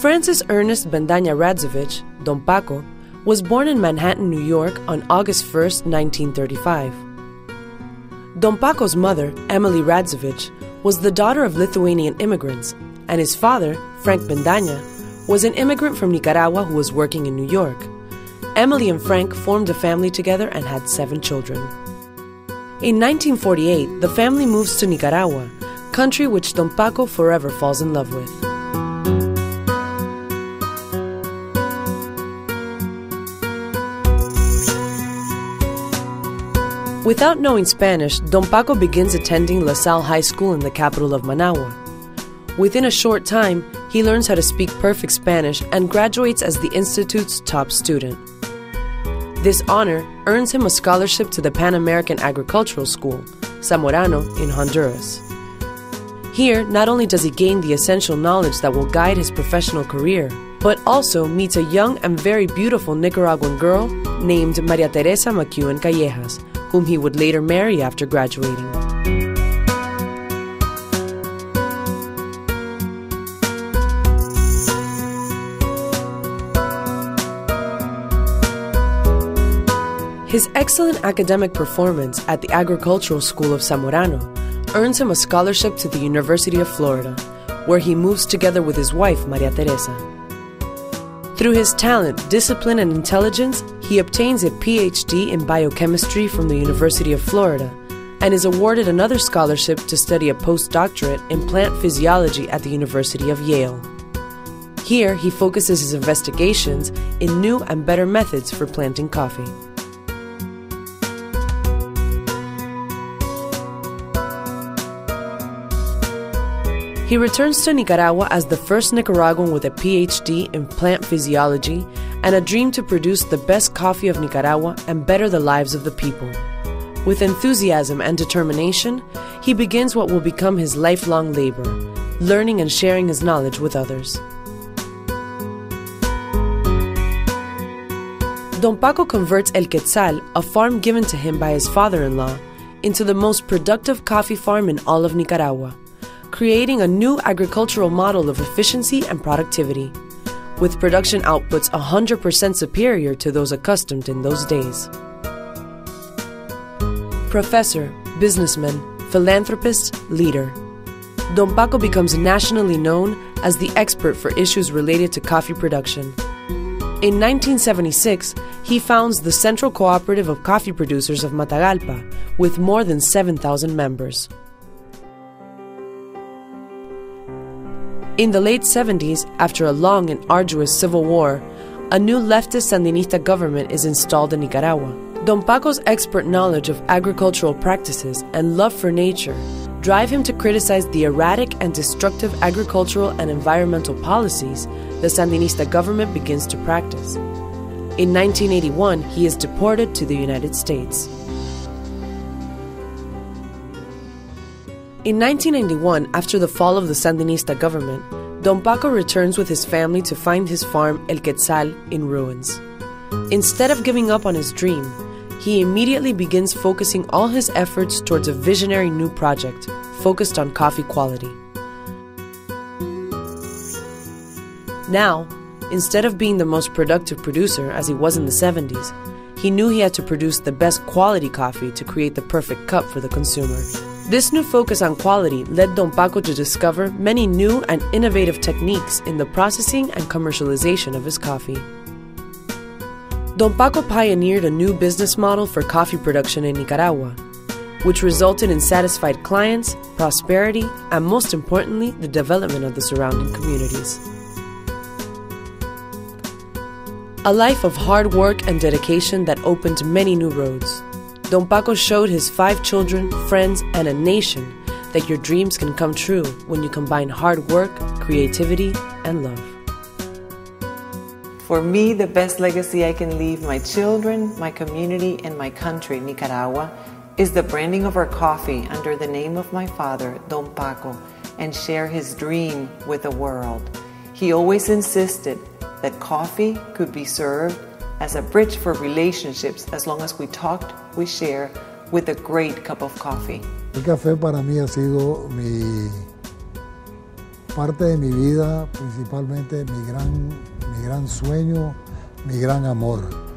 Francis Ernest Bendaña Radzovich, Don Paco, was born in Manhattan, New York on August 1, 1935. Don Paco's mother, Emily Radzovich, was the daughter of Lithuanian immigrants, and his father, Frank Bendaña, was an immigrant from Nicaragua who was working in New York. Emily and Frank formed a family together and had 7 children. In 1948, the family moves to Nicaragua, country which Don Paco forever falls in love with. Without knowing Spanish, Don Paco begins attending La Salle High School in the capital of Managua. Within a short time, he learns how to speak perfect Spanish and graduates as the institute's top student. This honor earns him a scholarship to the Pan American Agricultural School, Zamorano, in Honduras. Here, not only does he gain the essential knowledge that will guide his professional career, but also meets a young and very beautiful Nicaraguan girl named Maria Teresa McEwen Callejas, whom he would later marry after graduating. His excellent academic performance at the Agricultural School of Zamorano earns him a scholarship to the University of Florida, where he moves together with his wife, Maria Teresa. Through his talent, discipline, and intelligence, he obtains a PhD in biochemistry from the University of Florida and is awarded another scholarship to study a postdoctorate in plant physiology at the University of Yale. Here, he focuses his investigations in new and better methods for planting coffee. He returns to Nicaragua as the first Nicaraguan with a PhD in plant physiology and a dream to produce the best coffee of Nicaragua and better the lives of the people. With enthusiasm and determination, he begins what will become his lifelong labor, learning and sharing his knowledge with others. Don Paco converts El Quetzal, a farm given to him by his father-in-law, into the most productive coffee farm in all of Nicaragua, creating a new agricultural model of efficiency and productivity, with production outputs 100% superior to those accustomed in those days. Professor, businessman, philanthropist, leader, Don Paco becomes nationally known as the expert for issues related to coffee production. In 1976, he founds the Central Cooperative of Coffee Producers of Matagalpa, with more than 7,000 members. In the late 70s, after a long and arduous civil war, a new leftist Sandinista government is installed in Nicaragua. Don Paco's expert knowledge of agricultural practices and love for nature drive him to criticize the erratic and destructive agricultural and environmental policies the Sandinista government begins to practice. In 1981, he is deported to the United States. In 1991, after the fall of the Sandinista government, Don Paco returns with his family to find his farm El Quetzal in ruins. Instead of giving up on his dream, he immediately begins focusing all his efforts towards a visionary new project focused on coffee quality. Now, instead of being the most productive producer as he was in the 70s, he knew he had to produce the best quality coffee to create the perfect cup for the consumer. This new focus on quality led Don Paco to discover many new and innovative techniques in the processing and commercialization of his coffee. Don Paco pioneered a new business model for coffee production in Nicaragua, which resulted in satisfied clients, prosperity, and most importantly, the development of the surrounding communities. A life of hard work and dedication that opened many new roads. Don Paco showed his 5 children, friends, and a nation that your dreams can come true when you combine hard work, creativity, and love. For me, the best legacy I can leave my children, my community, and my country, Nicaragua, is the branding of our coffee under the name of my father, Don Paco, and share his dream with the world. He always insisted that coffee could be served as a bridge for relationships as long as we talked, we share with a great cup of coffee. El café para mí ha sido mi parte de mi vida, principalmente mi gran sueño, mi gran amor.